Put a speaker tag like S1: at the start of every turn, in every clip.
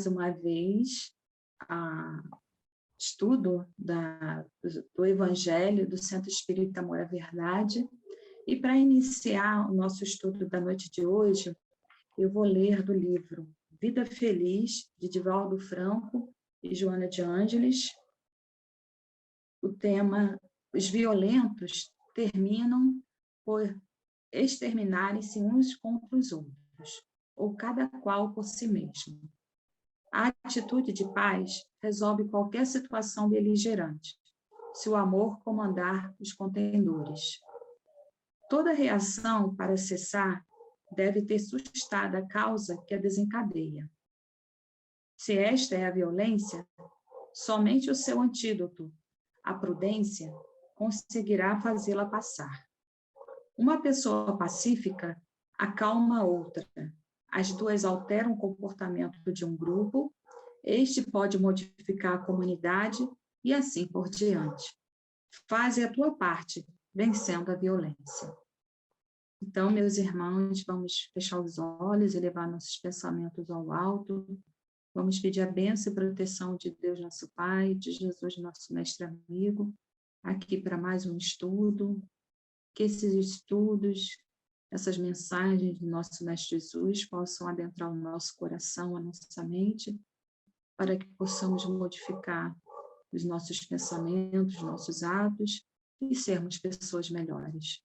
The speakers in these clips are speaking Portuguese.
S1: mais uma vez estudo do Evangelho do Centro Espírita Amor à Verdade. E para iniciar o nosso estudo da noite de hoje, eu vou ler do livro Vida Feliz, de Divaldo Franco e Joana de Ângeles. O tema: os violentos terminam por exterminarem-se uns contra os outros, ou cada qual por si mesmo. A atitude de paz resolve qualquer situação beligerante, se o amor comandar os contendores. Toda reação, para cessar, deve ter suscitada a causa que a desencadeia. Se esta é a violência, somente o seu antídoto, a prudência, conseguirá fazê-la passar. Uma pessoa pacífica acalma a outra. As duas alteram o comportamento de um grupo, este pode modificar a comunidade e assim por diante. Faze a tua parte, vencendo a violência. Então, meus irmãos, vamos fechar os olhos e levar nossos pensamentos ao alto. Vamos pedir a bênção e proteção de Deus, nosso Pai, de Jesus, nosso mestre amigo, aqui para mais um estudo. Que esses estudos, essas mensagens do nosso Mestre Jesus possam adentrar o nosso coração, a nossa mente, para que possamos modificar os nossos pensamentos, nossos atos e sermos pessoas melhores.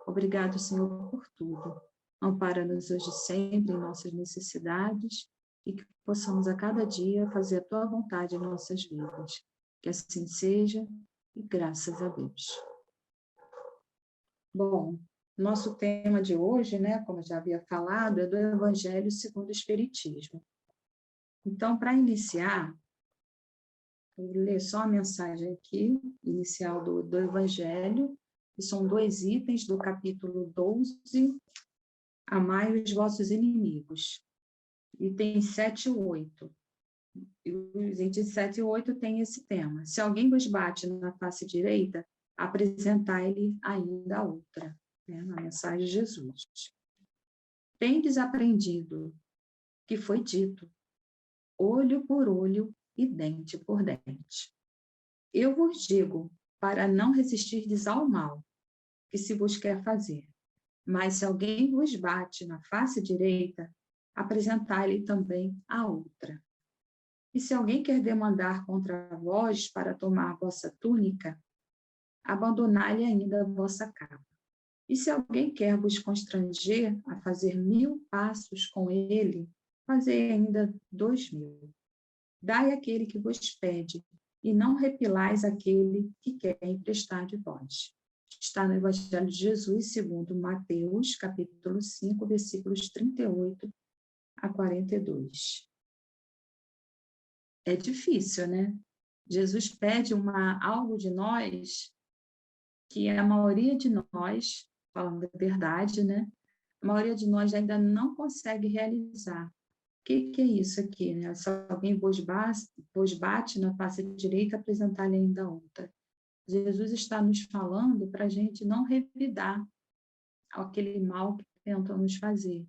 S1: Obrigado, Senhor, por tudo. Ampara-nos hoje e sempre em nossas necessidades e que possamos a cada dia fazer a Tua vontade em nossas vidas. Que assim seja e graças a Deus. Bom, nosso tema de hoje, né, como eu já havia falado, é do Evangelho segundo o Espiritismo. Então, para iniciar, eu vou ler só a mensagem aqui, inicial do Evangelho, que são 2 itens do capítulo 12, Amai os vossos inimigos. Item 7 e 8. E os itens 7 e 8 têm esse tema. Se alguém vos bate na face direita, apresentai-lhe ainda a outra, né, na mensagem de Jesus. Tendes aprendido que foi dito, olho por olho e dente por dente. Eu vos digo, para não resistirdes ao mal, que se vos quer fazer. Mas se alguém vos bate na face direita, apresentai-lhe também a outra. E se alguém quer demandar contra vós para tomar vossa túnica, abandonai-lhe ainda a vossa capa. E se alguém quer vos constranger a fazer 1000 passos com ele, fazei ainda 2000. Dai àquele que vos pede, e não repilais aquele que quer emprestar de vós. Está no Evangelho de Jesus, segundo Mateus, capítulo 5, versículos 38 a 42. É difícil, né? Jesus pede algo de nós que a maioria de nós, falando a verdade, né? A maioria de nós ainda não consegue realizar. O que é isso aqui, né? Se alguém vos bate na face direita, apresentar-lhe ainda a outra. Jesus está nos falando para a gente não revidar aquele mal que tentam nos fazer.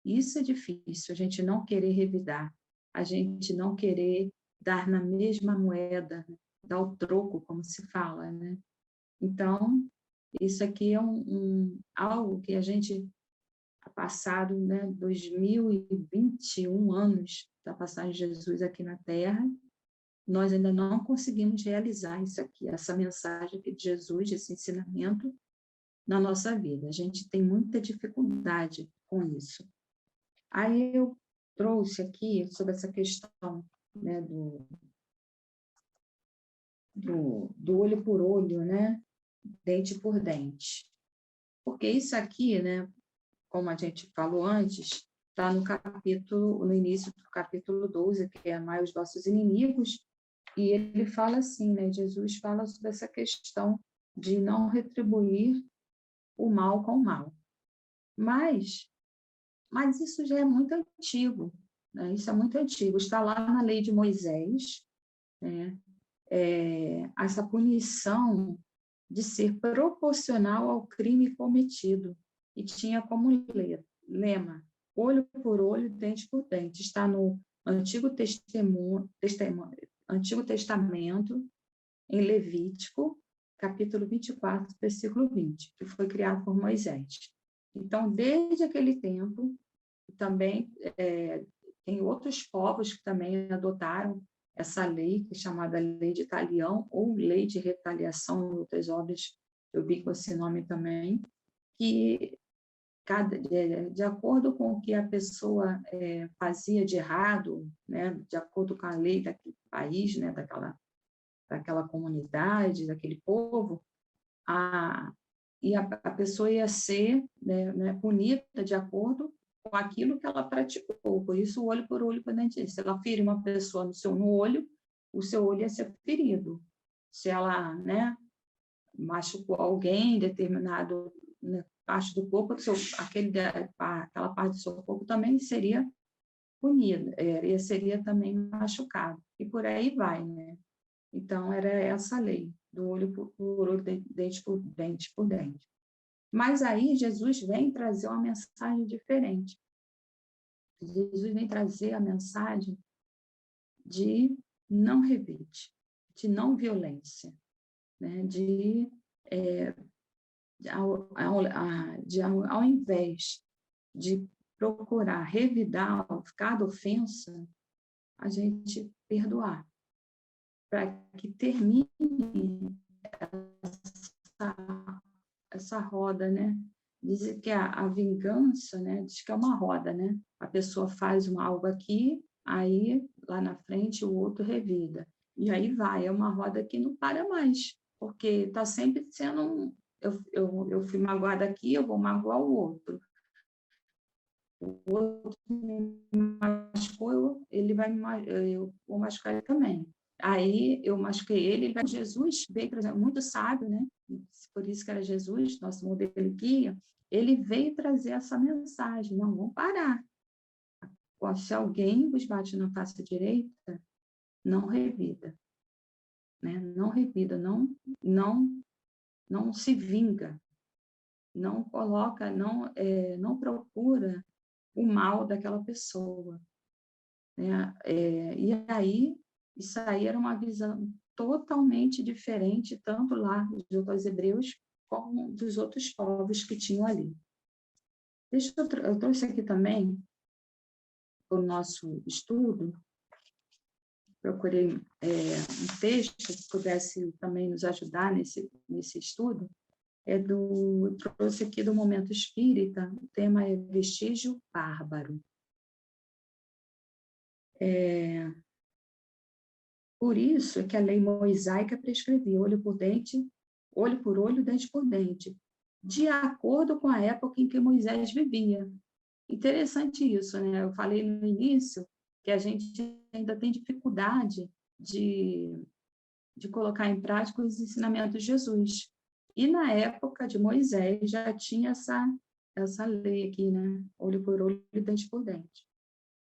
S1: Isso é difícil, a gente não querer revidar, a gente não querer dar na mesma moeda, dar o troco, como se fala, né? Então, isso aqui é algo que a gente, passado, né, 2021 anos da passagem de Jesus aqui na Terra, nós ainda não conseguimos realizar isso aqui, essa mensagem aqui de Jesus, esse ensinamento na nossa vida. A gente tem muita dificuldade com isso. Aí eu trouxe aqui sobre essa questão, né, do olho por olho, né, dente por dente. Porque isso aqui, né, como a gente falou antes, está no início do capítulo 12, que é amai os vossos inimigos, e ele fala assim, né, Jesus fala sobre essa questão de não retribuir o mal com o mal. Mas isso já é muito antigo, né? Isso é muito antigo, está lá na lei de Moisés, né? Essa punição de ser proporcional ao crime cometido, e tinha como lema, olho por olho, dente por dente, está no Antigo Testamento, em Levítico, capítulo 24, versículo 20, que foi criado por Moisés. Então, desde aquele tempo, também tem outros povos que também adotaram essa lei, que é chamada Lei de Talião, ou Lei de Retaliação, em outras obras eu vi com esse nome também, que de acordo com o que a pessoa fazia de errado, né, de acordo com a lei daquele país, né, daquela comunidade, daquele povo, a pessoa ia ser punida de acordo com aquilo que ela praticou. Por isso, o olho por olho, quando a gente diz, se ela ferir uma pessoa no olho, o seu olho ia ser ferido. Se ela, né, machucou alguém, determinado, né, parte do corpo, aquela parte do seu corpo também seria punida, seria também machucado. E por aí vai, né? Então, era essa lei, do olho por olho, dente por dente. Mas aí, Jesus vem trazer uma mensagem diferente. Jesus vem trazer a mensagem de não revide, de não violência, né? Ao invés de procurar revidar cada ofensa, a gente perdoar, para que termine essa roda, né? Diz que a vingança, né? Diz que é uma roda, né? A pessoa faz algo aqui, aí lá na frente o outro revida. E aí vai, é uma roda que não para mais, porque está sempre sendo eu fui magoada aqui, eu vou magoar o outro. O outro me machucou, eu vou machucar ele também. Aí eu machuquei ele vai. Jesus veio, por exemplo, muito sábio, né? Por isso que era Jesus, nosso modelo guia. Ele veio trazer essa mensagem: não, vamos parar. Se alguém vos bate na face direita, não revida, né? Não revida, não se vinga, não coloca, não procura o mal daquela pessoa, né? E aí, isso aí era uma visão totalmente diferente, tanto lá dos hebreus, como dos outros povos que tinham ali. Eu trouxe aqui também, para o nosso estudo, procurei um texto que pudesse também nos ajudar nesse estudo, trouxe aqui do Momento Espírita, o tema é vestígio bárbaro. Por isso é que a lei mosaica prescrevia olho por olho, dente por dente, de acordo com a época em que Moisés vivia. Interessante isso, né? Eu falei no início que a gente ainda tem dificuldade de colocar em prática os ensinamentos de Jesus. E na época de Moisés já tinha essa lei aqui, né? Olho por olho, dente por dente.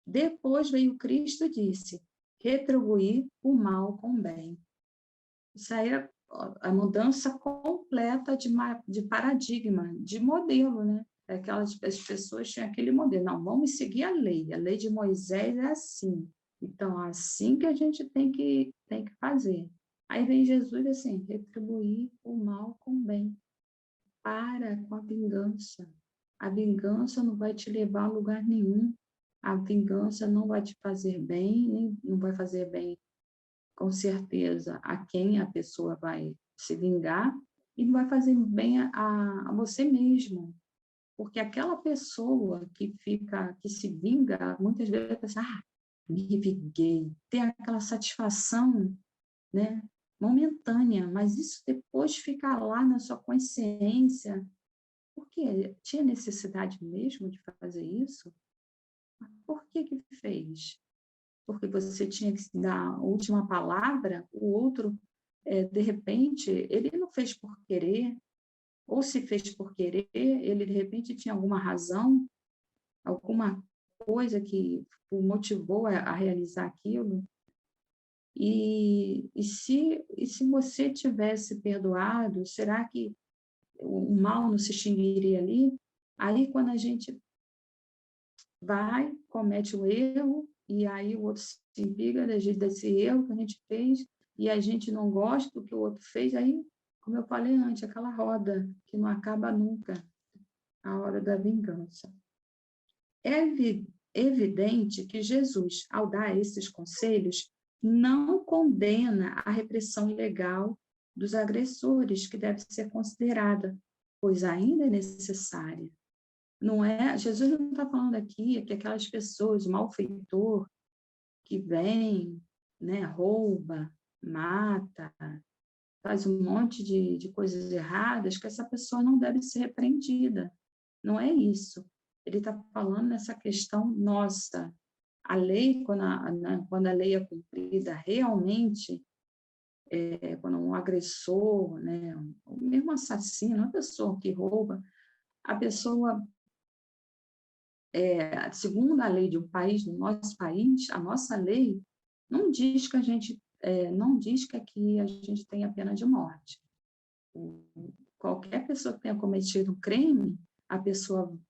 S1: Depois veio Cristo e disse: retribuir o mal com o bem. Isso aí é a mudança completa de paradigma, de modelo, né? As pessoas tinham aquele modelo, não, vamos seguir a lei de Moisés é assim, então assim que a gente tem que fazer. Aí vem Jesus assim, retribuir o mal com o bem. Para com a vingança não vai te levar a lugar nenhum, a vingança não vai te fazer bem, nem não vai fazer bem, com certeza, a quem a pessoa vai se vingar, e não vai fazer bem a você mesmo. Porque aquela pessoa que se vinga, muitas vezes pensa, me vinguei, tem aquela satisfação, né, momentânea, mas isso depois fica lá na sua consciência, porque tinha necessidade mesmo de fazer isso? Por que fez? Porque você tinha que dar a última palavra, o outro, de repente, ele não fez por querer, ou se fez por querer, ele de repente tinha alguma razão, alguma coisa que o motivou a realizar aquilo. E se você tivesse perdoado, será que o mal não se extinguiria ali? Aí, quando a gente vai, comete o erro, e aí o outro se empiga desse erro que a gente fez, e a gente não gosta do que o outro fez, aí, como eu falei antes, aquela roda que não acaba nunca, a hora da vingança. É evidente que Jesus, ao dar esses conselhos, não condena a repressão legal dos agressores, que deve ser considerada, pois ainda é necessária. Não é, Jesus não está falando aqui que aquelas pessoas, malfeitor, que vem, né, rouba, mata, faz um monte de coisas erradas, que essa pessoa não deve ser repreendida. Não é isso. Ele está falando nessa questão nossa. A lei, quando a lei é cumprida realmente, quando um agressor, né, o mesmo assassino, uma pessoa que rouba, a pessoa, segundo a lei de um país, do nosso país, a nossa lei não diz que a gente, não diz que aqui a gente tem a pena de morte. Qualquer pessoa que tenha cometido um crime,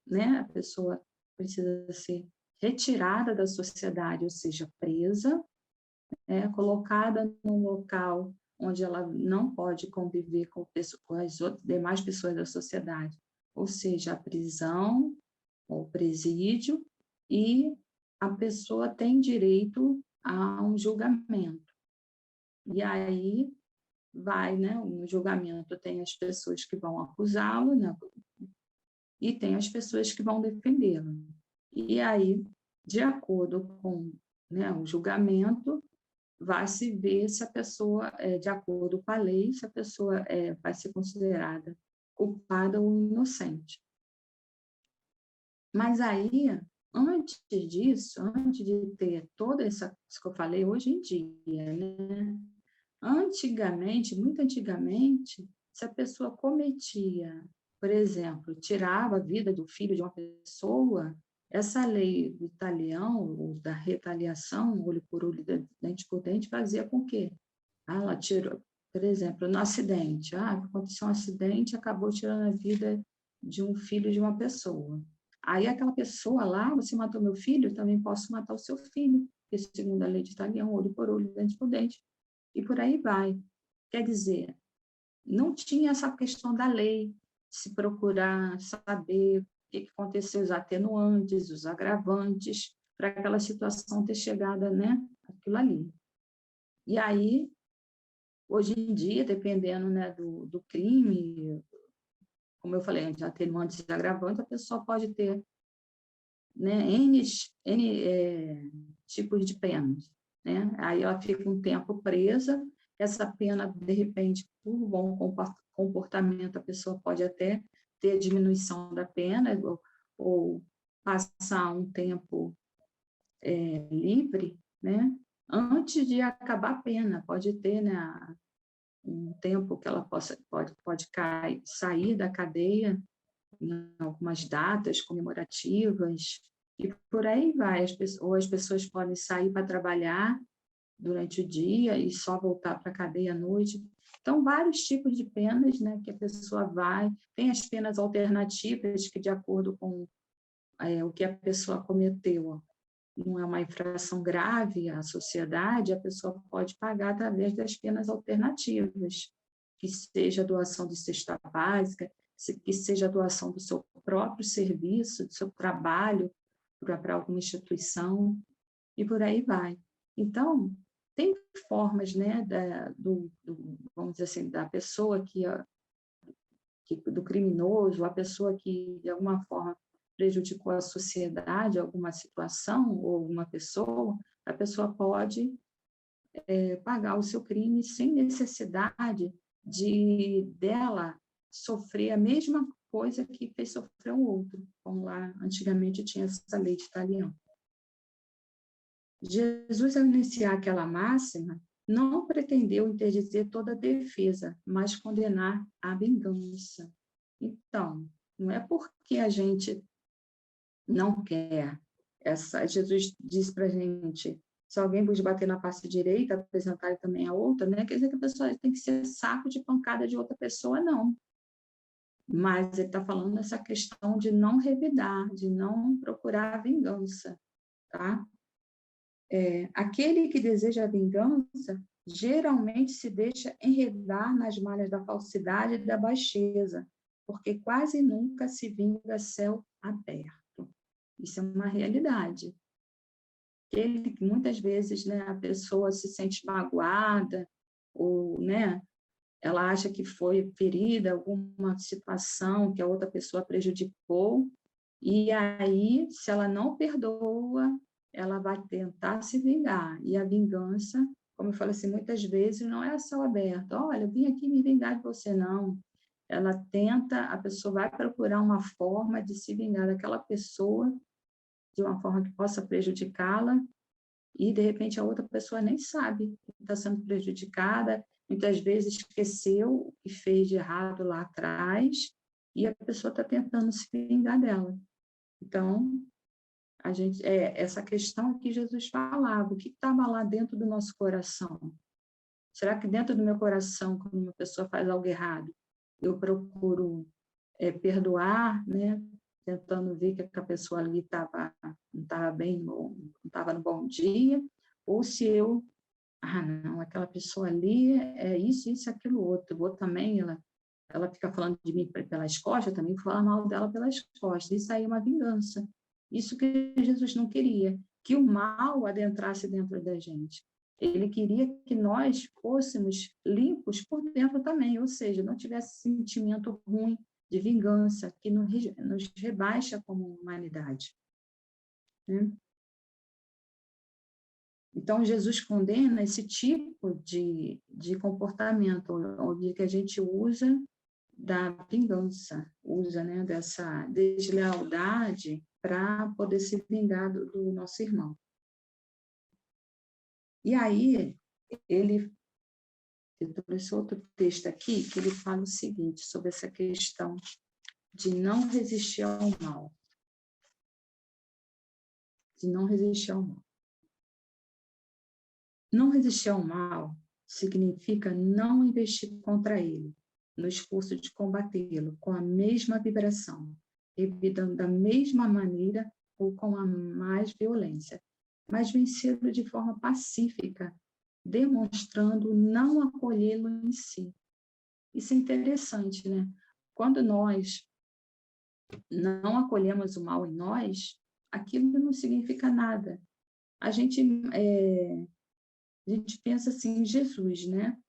S1: né, a pessoa precisa ser retirada da sociedade, ou seja, presa, colocada num local onde ela não pode conviver com as demais pessoas da sociedade, ou seja, a prisão ou presídio, e a pessoa tem direito a um julgamento. E aí vai, né, no julgamento tem as pessoas que vão acusá-lo, né, e tem as pessoas que vão defendê-lo. E aí, de acordo com, né, o julgamento, vai se ver se a pessoa, de acordo com a lei, se a pessoa vai ser considerada culpada ou inocente. Mas aí, antes disso, antes de ter toda essa, isso que eu falei hoje em dia, né? Antigamente, muito antigamente, se a pessoa cometia, por exemplo, tirava a vida do filho de uma pessoa, essa lei do talião, ou da retaliação, olho por olho, dente por dente, fazia com que ela tirou, por exemplo, no acidente, aconteceu um acidente, acabou tirando a vida de um filho de uma pessoa. Aí aquela pessoa lá, você matou meu filho, eu também posso matar o seu filho, porque segundo a lei de talião, olho por olho, dente por dente, e por aí vai. Quer dizer, não tinha essa questão da lei, se procurar saber o que aconteceu, os atenuantes, os agravantes, para aquela situação ter chegado, né, aquilo ali. E aí, hoje em dia, dependendo, né, do crime, como eu falei antes, atenuantes e agravantes, a pessoa pode ter, né, tipos de penas, né? Aí ela fica um tempo presa, essa pena, de repente, por bom comportamento, a pessoa pode até ter diminuição da pena, ou passar um tempo livre, né? Antes de acabar a pena, pode ter, né, um tempo que ela pode sair da cadeia em algumas datas comemorativas, e por aí vai. Ou as pessoas podem sair para trabalhar durante o dia e só voltar para a cadeia à noite. Então, vários tipos de penas, né, que a pessoa vai. Tem as penas alternativas, que, de acordo com o que a pessoa cometeu, não é uma infração grave à sociedade, a pessoa pode pagar através das penas alternativas, que seja doação de cesta básica, que seja doação do seu próprio serviço, do seu trabalho para alguma instituição, e por aí vai. Então, tem formas, né, vamos dizer assim, da pessoa do criminoso, a pessoa que, de alguma forma, prejudicou a sociedade, alguma situação ou alguma pessoa, a pessoa pode pagar o seu crime sem necessidade dela sofrer a mesma coisa que fez sofrer um outro, como lá antigamente tinha essa lei de talião. Jesus, ao iniciar aquela máxima, não pretendeu interdizer toda a defesa, mas condenar a vingança. Então, não é porque a gente não quer. Jesus diz para a gente, se alguém vos bater na face direita, apresentar também a outra, né? Quer dizer que a pessoa tem que ser saco de pancada de outra pessoa, não. Mas ele está falando nessa questão de não revidar, de não procurar a vingança, tá? aquele que deseja a vingança geralmente se deixa enredar nas malhas da falsidade e da baixeza, porque quase nunca se vinga a céu aberto. Isso é uma realidade. Muitas vezes, né, a pessoa se sente magoada, ou, né, ela acha que foi ferida, alguma situação que a outra pessoa prejudicou, e aí, se ela não perdoa, ela vai tentar se vingar. E a vingança, como eu falo assim, muitas vezes não é a céu aberto. Olha, eu vim aqui me vingar de você, não. Ela tenta, a pessoa vai procurar uma forma de se vingar daquela pessoa, de uma forma que possa prejudicá-la, e de repente a outra pessoa nem sabe que está sendo prejudicada, muitas vezes esqueceu o que fez de errado lá atrás, e a pessoa está tentando se vingar dela. Então, essa questão que Jesus falava, o que estava lá dentro do nosso coração? Será que dentro do meu coração, quando uma pessoa faz algo errado, eu procuro perdoar, né? Tentando ver que a pessoa ali não estava bem, não estava no bom dia, ou se eu, não, aquela pessoa ali é isso, aquilo outro, vou também, ela fica falando de mim pelas costas, eu também vou falar mal dela pelas costas, isso aí é uma vingança. Isso que Jesus não queria, que o mal adentrasse dentro da gente. Ele queria que nós fôssemos limpos por dentro também, ou seja, não tivesse sentimento ruim de vingança, que nos rebaixa como humanidade. Né? Então, Jesus condena esse tipo de comportamento, onde que a gente usa da vingança, usa, né, dessa deslealdade para poder se vingar do nosso irmão. E aí, eu trouxe outro texto aqui, que ele fala o seguinte, sobre essa questão de não resistir ao mal. De não resistir ao mal. Não resistir ao mal significa não investir contra ele, no esforço de combatê-lo com a mesma vibração, evitando da mesma maneira ou com a mais violência, mas vencê-lo de forma pacífica, demonstrando não acolhê-lo em si. Isso é interessante, né? Quando nós não acolhemos o mal em nós, aquilo não significa nada. A gente pensa assim em Jesus, né?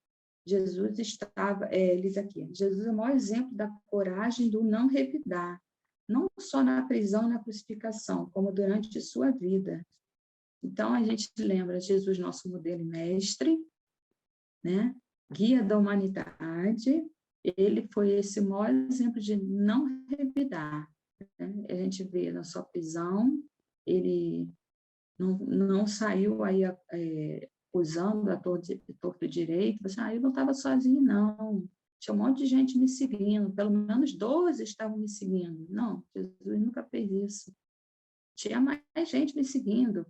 S1: Jesus estava, ele diz aqui, Jesus é o maior exemplo da coragem do não revidar, não só na prisão, na crucificação, como durante sua vida. Então, a gente lembra Jesus, nosso modelo e mestre, né? Guia da humanidade, ele foi esse maior exemplo de não revidar. Né? A gente vê na sua prisão, ele não saiu aí usando a torto direito, eu não estava sozinho, não. Tinha um monte de gente me seguindo, pelo menos 12 estavam me seguindo. Não, Jesus nunca fez isso. Tinha mais gente me seguindo,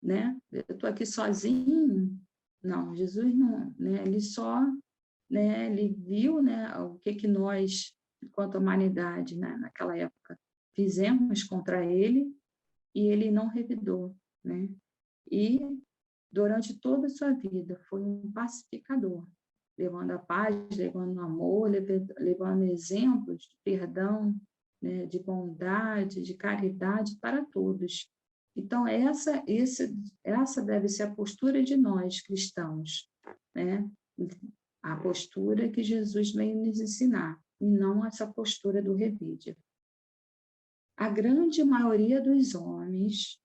S1: né? Eu estou aqui sozinho. Não, Jesus não, né? Ele só, né? Ele viu, né? O que nós, enquanto humanidade, né? Naquela época, fizemos contra ele e ele não revidou, né? E durante toda a sua vida foi um pacificador, levando a paz, levando o amor, levando exemplos de perdão, né, de bondade, de caridade para todos. Então, essa deve ser a postura de nós, cristãos, né? A postura que Jesus veio nos ensinar, e não essa postura do revide. A grande maioria dos homens,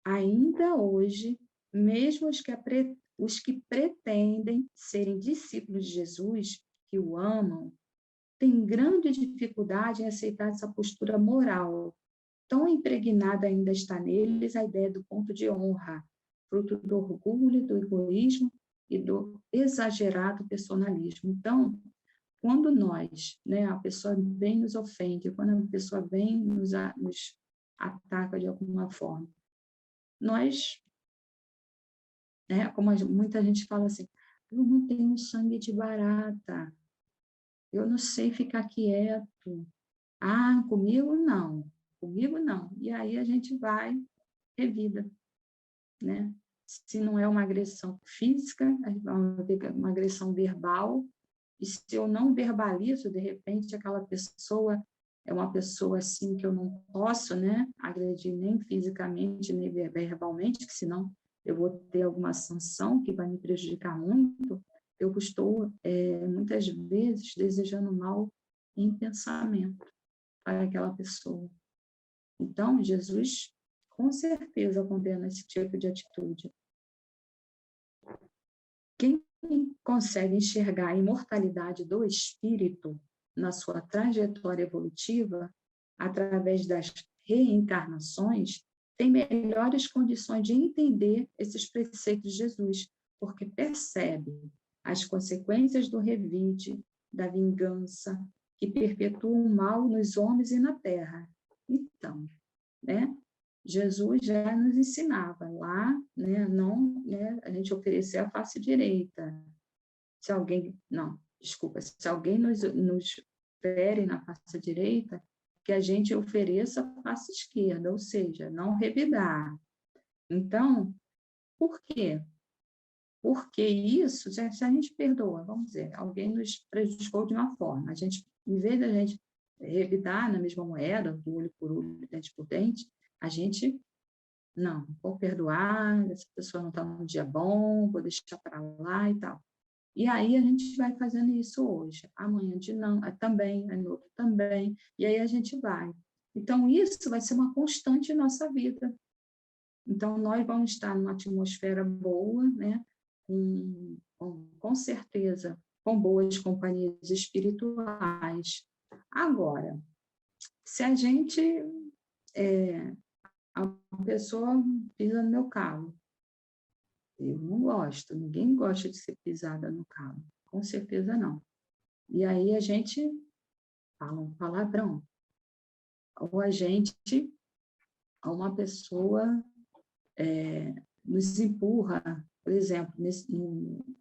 S1: ainda hoje, mesmo os que pretendem serem discípulos de Jesus, que o amam, têm grande dificuldade em aceitar essa postura moral. Tão impregnada ainda está neles a ideia do ponto de honra, fruto do orgulho, do egoísmo e do exagerado personalismo. Então, quando nós, né, a pessoa vem nos ofende, quando a pessoa vem nos ataca de alguma forma, nós, né, como muita gente fala assim, eu não tenho sangue de barata, eu não sei ficar quieto, comigo não, e aí a gente vai, revida, né? Se não é uma agressão física, uma agressão verbal, e se eu não verbalizo, de repente, aquela pessoa é uma pessoa assim que eu não posso, né, agredir nem fisicamente, nem verbalmente, que senão eu vou ter alguma sanção que vai me prejudicar muito. Eu estou, muitas vezes, desejando mal em pensamento para aquela pessoa. Então, Jesus, com certeza, condena esse tipo de atitude. Quem consegue enxergar a imortalidade do espírito na sua trajetória evolutiva, através das reencarnações, tem melhores condições de entender esses preceitos de Jesus, porque percebe as consequências do revide, da vingança, que perpetua o mal nos homens e na terra. Então, né? Jesus já nos ensinava lá, né, não, né, a gente oferecer a face direita. Se alguém, não, desculpa, se alguém nos fere na face direita, que a gente ofereça a face esquerda, ou seja, não revidar. Então, por quê? Porque isso, se a gente perdoa, vamos dizer, alguém nos prejudicou de uma forma, a gente, em vez da gente revidar na mesma moeda, do olho por olho, dente por dente, a gente, não, vou perdoar, essa pessoa não está num dia bom, vou deixar para lá e tal. E aí a gente vai fazendo isso hoje, amanhã de não, também, no outro também, e aí a gente vai. Então, isso vai ser uma constante em nossa vida. Então, nós vamos estar numa atmosfera boa, né? Com certeza, com boas companhias espirituais. Agora, se a gente, a pessoa pisa no meu calo, eu não gosto, ninguém gosta de ser pisada no calo, com certeza não. E aí a gente fala um palavrão, ou a gente, uma pessoa nos empurra, por exemplo,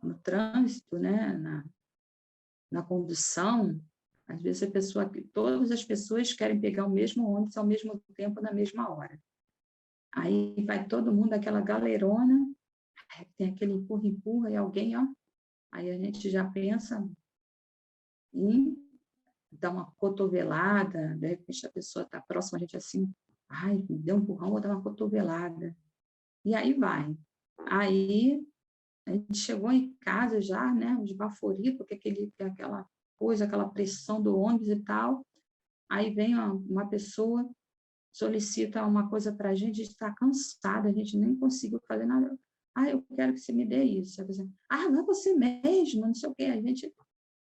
S1: no trânsito, né, na condução, às vezes todas as pessoas querem pegar o mesmo ônibus ao mesmo tempo, na mesma hora. Aí vai todo mundo, aquela galerona, tem aquele empurra-empurra, e alguém, ó, aí a gente já pensa em dar uma cotovelada, de repente a pessoa está próxima, a gente assim, ai, me deu um empurrão, vou dar uma cotovelada. E aí vai. Aí a gente chegou em casa já, né, os baforitos, porque aquela coisa, aquela pressão do ônibus e tal. Aí vem uma pessoa, solicita uma coisa para a gente está cansada, a gente nem conseguiu fazer nada. Ah, eu quero que você me dê isso. Não é você mesmo, não sei o quê. A gente,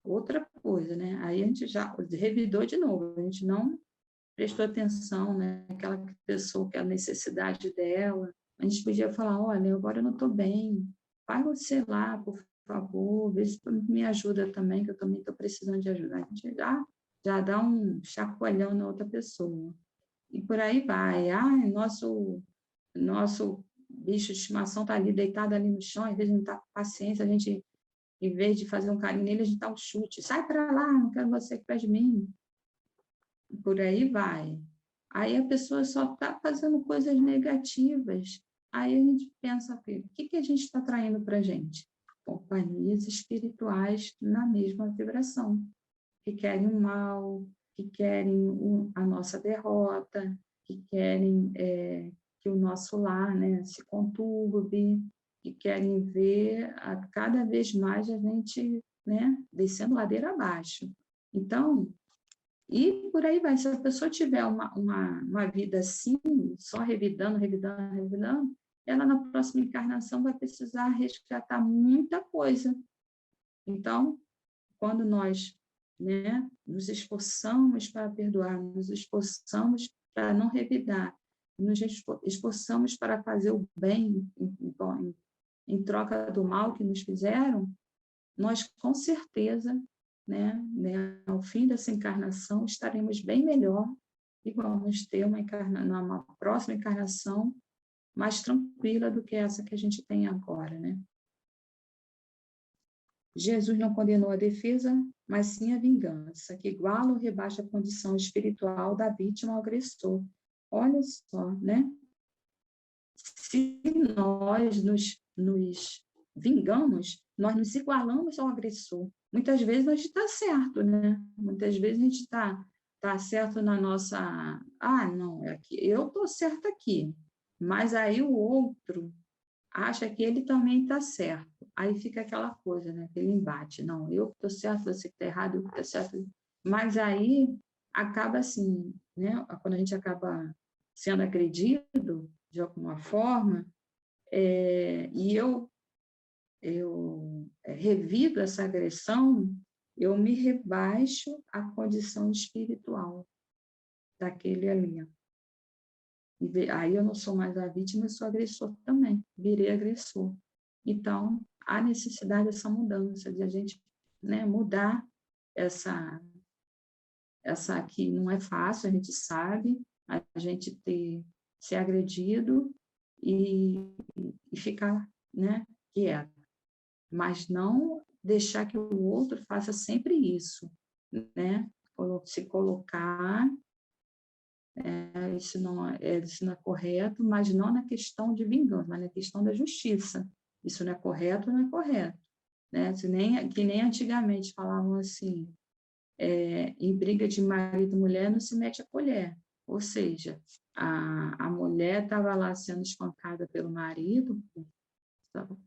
S1: outra coisa, né? Aí a gente já revidou de novo, a gente não prestou atenção, né? Aquela pessoa, que é a necessidade dela. A gente podia falar, olha, agora eu não estou bem, vai você lá, por favor, vê se me ajuda também, que eu também estou precisando de ajuda. A gente já dá um chacoalhão na outra pessoa. E por aí vai. Nosso bicho de estimação está ali, deitado ali no chão, às vezes não está com paciência, a gente, em vez de fazer um carinho nele, a gente dá um chute. Sai para lá, não quero você aqui perto de mim. E por aí vai. Aí a pessoa só está fazendo coisas negativas. Aí a gente pensa, o que a gente está traindo para a gente? Companhias espirituais na mesma vibração, que querem o mal, que querem a nossa derrota, que querem que o nosso lar, né, se conturbe, que querem ver cada vez mais a gente, né, descendo ladeira abaixo. Então, e por aí vai. Se a pessoa tiver uma vida assim, só revidando, ela na próxima encarnação vai precisar resgatar muita coisa. Então, quando nós, né, nos esforçamos para perdoar, nos esforçamos para não revidar, nos esforçamos para fazer o bem em troca do mal que nos fizeram, nós com certeza, né, ao fim dessa encarnação, estaremos bem melhor e vamos ter uma próxima encarnação mais tranquila do que essa que a gente tem agora, né? Jesus não condenou a defesa, mas sim a vingança, que iguala ou rebaixa a condição espiritual da vítima ao agressor. Olha só, né? se nós nos vingamos, nós nos igualamos ao agressor. Muitas vezes a gente está certo, né? Muitas vezes a gente está certo na nossa... Ah, não, é aqui, eu estou certo aqui, mas aí o outro acha que ele também está certo. Aí fica aquela coisa, né? Aquele embate. Não, eu que estou certo, você que está errado, eu que estou certo. Mas aí acaba assim, né? Quando a gente acaba sendo agredido de alguma forma, e eu revido essa agressão, eu me rebaixo à condição espiritual daquele ali. Aí eu não sou mais a vítima, eu sou agressor também, virei agressor. Então, há necessidade dessa mudança, de a gente, né, mudar essa que não é fácil, a gente sabe, a gente ser agredido e ficar, né, quieto, mas não deixar que o outro faça sempre isso, né? Se colocar, isso não é correto, mas não na questão de vingança, mas na questão da justiça. Isso não é correto, não é correto, né? Que nem antigamente falavam assim, em briga de marido e mulher não se mete a colher, ou seja, a mulher estava lá sendo espancada pelo marido,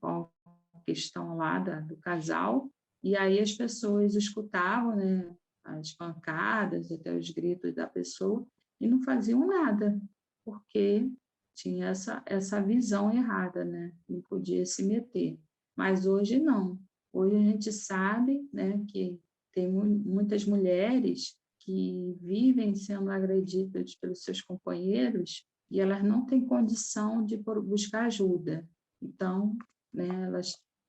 S1: com a questão lá do casal, e aí as pessoas escutavam, né, as pancadas, até os gritos da pessoa, e não faziam nada, porque tinha essa visão errada, né? Não podia se meter. Mas hoje não. Hoje a gente sabe, né, que tem muitas mulheres que vivem sendo agredidas pelos seus companheiros e elas não têm condição de buscar ajuda. Então, né,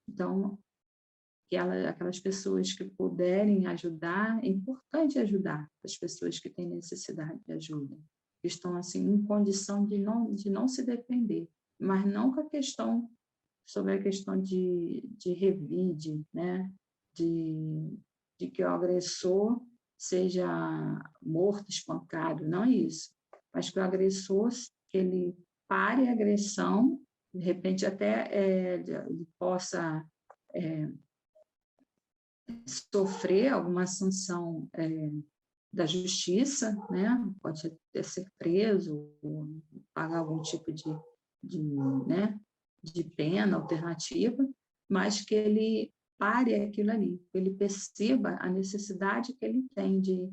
S1: então aquelas pessoas que puderem ajudar, é importante ajudar as pessoas que têm necessidade de ajuda, que estão assim em condição de não se defender, mas não com a questão sobre a questão de revide, né, de que o agressor seja morto, espancado, não é isso, mas que o agressor, que ele pare a agressão, de repente até ele possa sofrer alguma sanção da justiça, né? Pode até ser preso, ou pagar algum tipo né? de pena alternativa, mas que ele pare aquilo ali, que ele perceba a necessidade que ele tem de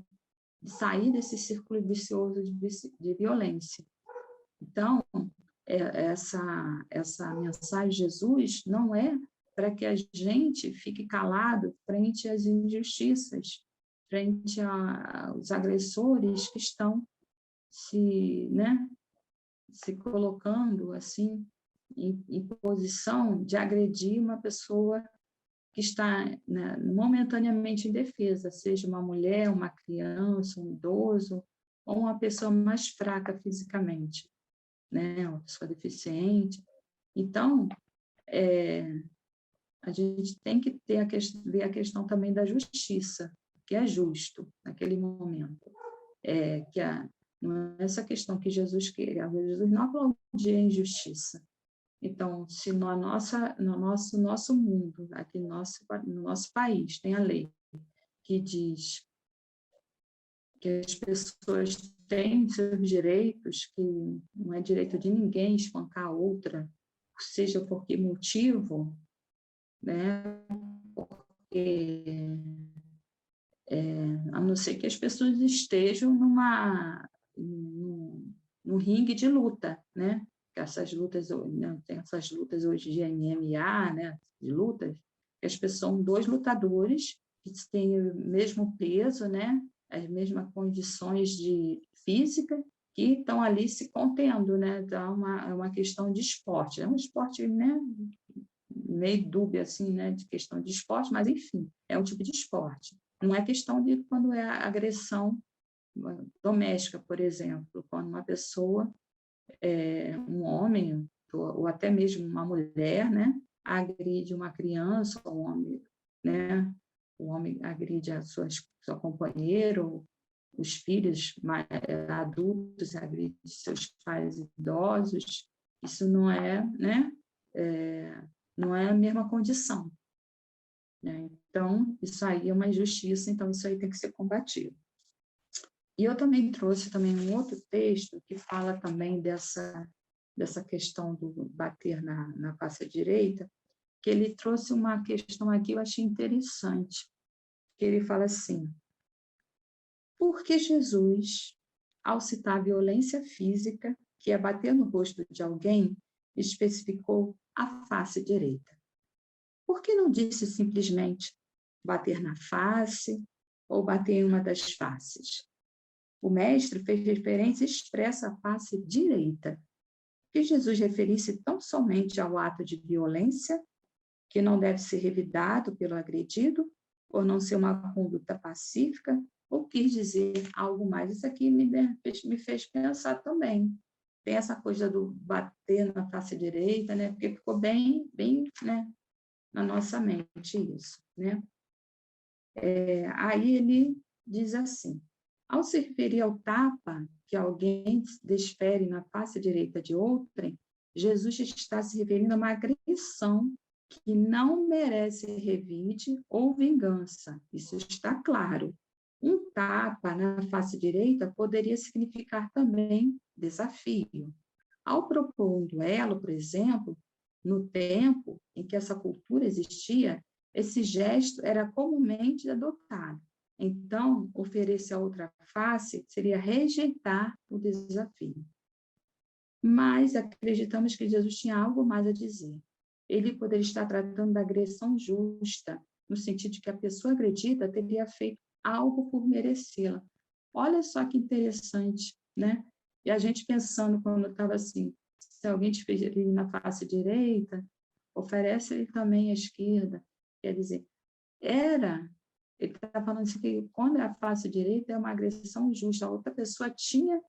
S1: sair desse círculo vicioso de violência. Então, essa mensagem de Jesus não é para que a gente fique calado frente às injustiças, frente aos agressores que estão né, se colocando assim em posição de agredir uma pessoa que está, né, momentaneamente indefesa, seja uma mulher, uma criança, um idoso, ou uma pessoa mais fraca fisicamente, né, uma pessoa deficiente. Então, a gente tem que ver a questão também da justiça, que é justo naquele momento. Não é essa questão que Jesus queria. Jesus não aplaudia a injustiça. Então, se no nosso mundo, aqui no nosso país, tem a lei que diz que as pessoas têm seus direitos, que não é direito de ninguém espancar a outra, seja por que motivo, né? Porque, a não ser que as pessoas estejam num ringue de luta, né? Essas lutas, né? Tem essas lutas hoje de MMA, né? De lutas, que as pessoas são dois lutadores que têm o mesmo peso, né? As mesmas condições de física, que estão ali se contendo, né? Então, é uma questão de esporte. É um esporte, né? Meio dúbio, assim, né? De questão de esporte, mas, enfim, é um tipo de esporte. Não é questão de quando é agressão doméstica, por exemplo, quando uma pessoa, um homem, ou até mesmo uma mulher, né, agride uma criança, ou um homem, né, o homem agride sua companheira, ou os filhos adultos agridem seus pais idosos. Isso não é, né? Não é a mesma condição, né? Então, isso aí é uma injustiça, então isso aí tem que ser combatido. E eu também trouxe também um outro texto que fala também dessa questão do bater na face direita, que ele trouxe uma questão aqui, eu achei interessante, que ele fala assim: por que Jesus, ao citar a violência física, que é bater no rosto de alguém, especificou a face direita? Por que não disse simplesmente bater na face ou bater em uma das faces? O mestre fez referência expressa à face direita, que Jesus referisse tão somente ao ato de violência, que não deve ser revidado pelo agredido, por não ser uma conduta pacífica, ou quis dizer algo mais. Isso aqui me fez pensar também. Tem essa coisa do bater na face direita, né? Porque ficou bem, né, na nossa mente isso, né? Aí ele diz assim: ao se referir ao tapa que alguém desfere na face direita de outrem, Jesus está se referindo a uma agressão que não merece revide ou vingança. Isso está claro. Um tapa na face direita poderia significar também desafio. Ao propor um duelo, por exemplo, no tempo em que essa cultura existia, esse gesto era comumente adotado. Então, oferecer a outra face seria rejeitar o desafio. Mas acreditamos que Jesus tinha algo mais a dizer. Ele poderia estar tratando da agressão justa, no sentido de que a pessoa agredida teria feito algo por merecê-la. Olha só que interessante, né? E a gente pensando quando estava assim, se alguém te fez ali na face direita, oferece ele também à esquerda. Quer dizer, ele está falando assim que quando é a face direita é uma agressão justa, a outra pessoa tinha,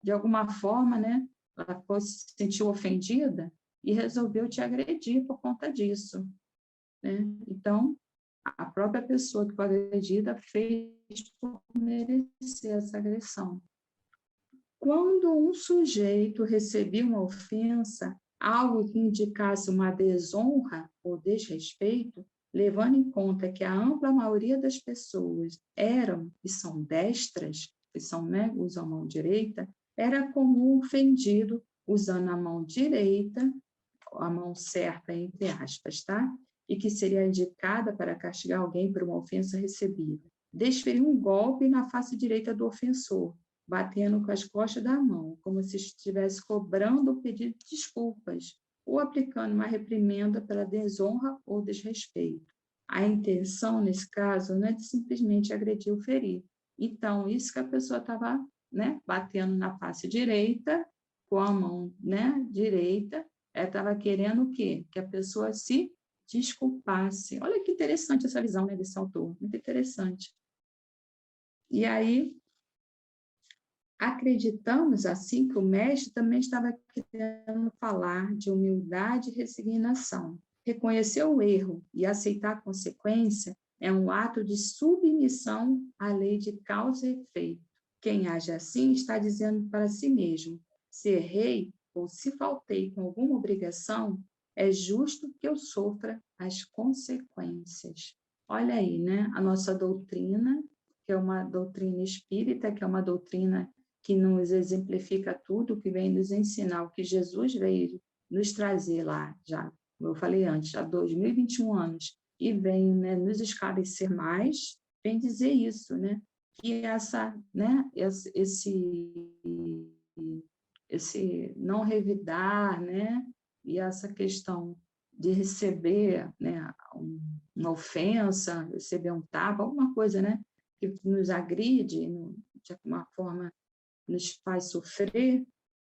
S1: de alguma forma, né, ela se sentiu ofendida e resolveu te agredir por conta disso, né? Então, a própria pessoa que foi agredida fez por merecer essa agressão. Quando um sujeito recebia uma ofensa, algo que indicasse uma desonra ou desrespeito, levando em conta que a ampla maioria das pessoas eram e são destras, que são, né, usam a mão direita, era comum o ofendido, usando a mão direita, a mão certa, entre aspas, tá? E que seria indicada para castigar alguém por uma ofensa recebida, desferir um golpe na face direita do ofensor, batendo com as costas da mão, como se estivesse cobrando o pedido de desculpas, ou aplicando uma reprimenda pela desonra ou desrespeito. A intenção, nesse caso, não é de simplesmente agredir ou ferir. Então, isso que a pessoa estava, né, batendo na face direita, com a mão, né, direita, ela estava querendo o quê? Que a pessoa se desculpasse. Olha que interessante essa visão, né, desse autor, muito interessante. E aí, acreditamos, assim, que o mestre também estava querendo falar de humildade e resignação. Reconhecer o erro e aceitar a consequência é um ato de submissão à lei de causa e efeito. Quem age assim está dizendo para si mesmo: se errei ou se faltei com alguma obrigação, é justo que eu sofra as consequências. Olha aí, né? A nossa doutrina, que é uma doutrina espírita, que é uma doutrina que nos exemplifica tudo, que vem nos ensinar o que Jesus veio nos trazer lá, já, como eu falei antes, há 2021 anos, e vem, né, nos esclarecer mais, vem dizer isso, né? Que né, esse não revidar, né? E essa questão de receber, né, uma ofensa, receber um tapa, alguma coisa, né, que nos agride, de alguma forma nos faz sofrer,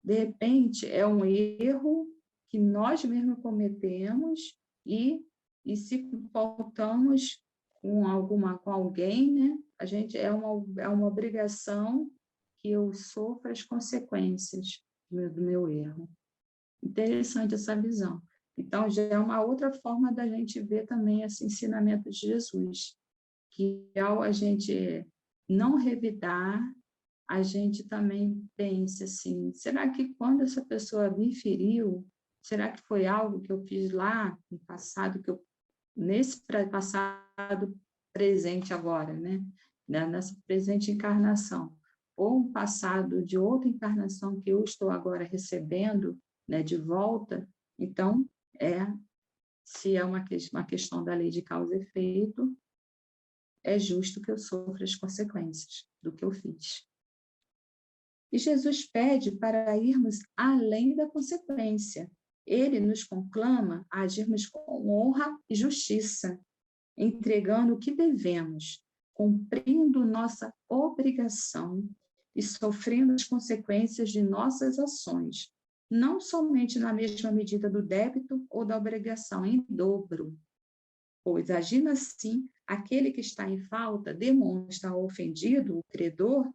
S1: de repente é um erro que nós mesmos cometemos e se faltamos com alguém, né, a gente é uma obrigação que eu sofra as consequências do meu erro. Interessante essa visão. Então, já é uma outra forma da gente ver também esse ensinamento de Jesus, que ao a gente não revidar, a gente também pense assim, será que quando essa pessoa me feriu, será que foi algo que eu fiz lá no passado, nesse passado presente agora, né? Nessa presente encarnação, ou um passado de outra encarnação que eu estou agora recebendo, né, de volta, então, se é uma questão da lei de causa e efeito, é justo que eu sofra as consequências do que eu fiz. E Jesus pede para irmos além da consequência. Ele nos conclama a agirmos com honra e justiça, entregando o que devemos, cumprindo nossa obrigação e sofrendo as consequências de nossas ações, não somente na mesma medida do débito ou da obrigação, em dobro. Pois, agindo assim, aquele que está em falta demonstra ao ofendido, o credor,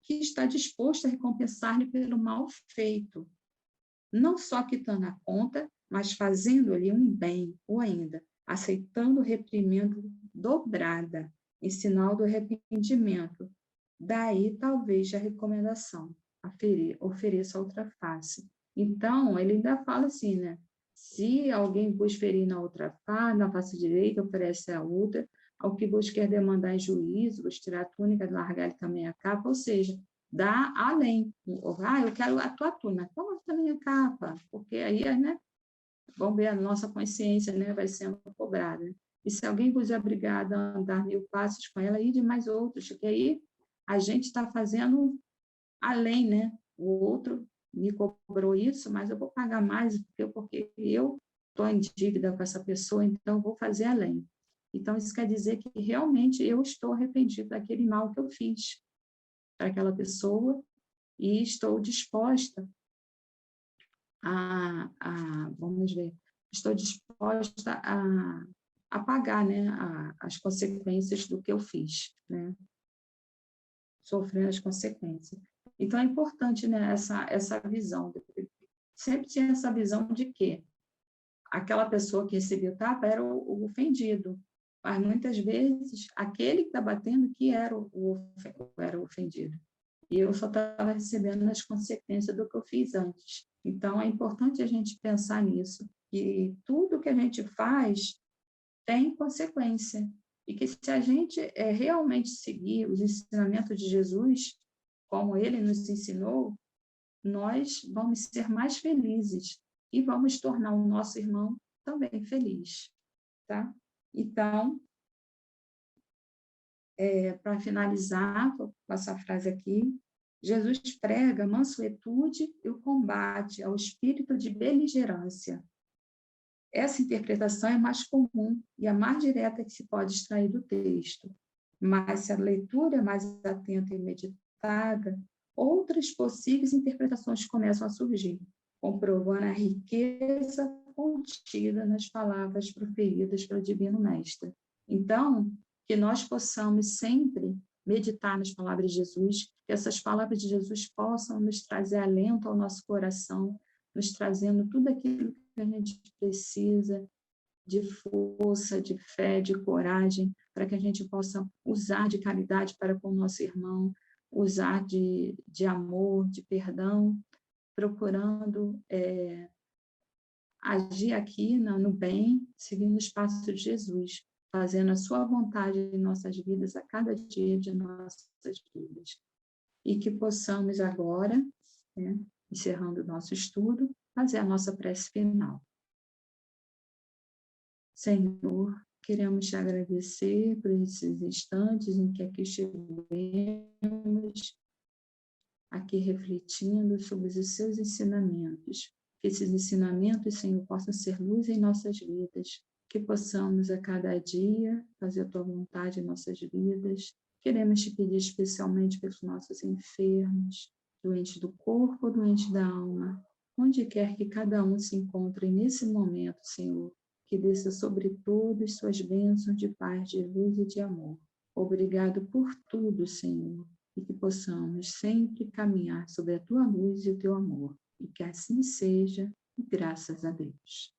S1: que está disposto a recompensar-lhe pelo mal feito, não só quitando a conta, mas fazendo-lhe um bem, ou ainda, aceitando reprimenda dobrada, em sinal do arrependimento. Daí, talvez, a recomendação, ofereça outra face. Então, ele ainda fala assim, né? Se alguém vos ferir na outra face, na face direita, oferece a outra. Ao que vos quer demandar em juízo, vos tirar a túnica, largar-lhe também a capa, ou seja, dá além. Eu quero a tua túnica, toma também a capa, porque aí, né? Vamos ver a nossa consciência, né? Vai sendo cobrada. E se alguém vos é obrigado a andar 1000 passos com ela, e de mais outros, porque aí a gente está fazendo além, né? O outro me cobrou isso, mas eu vou pagar mais, porque eu estou em dívida com essa pessoa, então eu vou fazer além. Então, isso quer dizer que realmente eu estou arrependido daquele mal que eu fiz para aquela pessoa e estou disposta vamos ver, estou disposta a pagar, né, as consequências do que eu fiz, né? Sofrer as consequências. Então, é importante, né, essa visão. Sempre tinha essa visão de que aquela pessoa que recebeu o tapa era o ofendido, mas muitas vezes aquele que está batendo que era era o ofendido. E eu só estava recebendo as consequências do que eu fiz antes. Então, é importante a gente pensar nisso, que tudo que a gente faz tem consequência. E que se a gente realmente seguir os ensinamentos de Jesus, como ele nos ensinou, nós vamos ser mais felizes e vamos tornar o nosso irmão também feliz, tá? Então, para finalizar, vou passar a frase aqui, Jesus prega a mansuetude e o combate ao espírito de beligerância. Essa interpretação é mais comum e a mais direta que se pode extrair do texto, mas se a leitura é mais atenta e meditada, outras possíveis interpretações começam a surgir, comprovando a riqueza contida nas palavras proferidas pelo Divino Mestre. Então, que nós possamos sempre meditar nas palavras de Jesus, que essas palavras de Jesus possam nos trazer alento ao nosso coração, nos trazendo tudo aquilo que a gente precisa de força, de fé, de coragem, para que a gente possa usar de caridade para com o nosso irmão, usar de amor, de perdão, procurando agir aqui no bem, seguindo os passos de Jesus, fazendo a sua vontade em nossas vidas, a cada dia de nossas vidas. E que possamos agora, né, encerrando o nosso estudo, fazer a nossa prece final. Senhor, queremos te agradecer por esses instantes em que aqui estivemos, aqui refletindo sobre os seus ensinamentos. Que esses ensinamentos, Senhor, possam ser luz em nossas vidas, que possamos a cada dia fazer a tua vontade em nossas vidas. Queremos te pedir especialmente pelos nossos enfermos, doentes do corpo, doentes da alma, onde quer que cada um se encontre nesse momento, Senhor, que desça sobre todos suas bênçãos de paz, de luz e de amor. Obrigado por tudo, Senhor, e que possamos sempre caminhar sobre a tua luz e o teu amor. E que assim seja, e graças a Deus.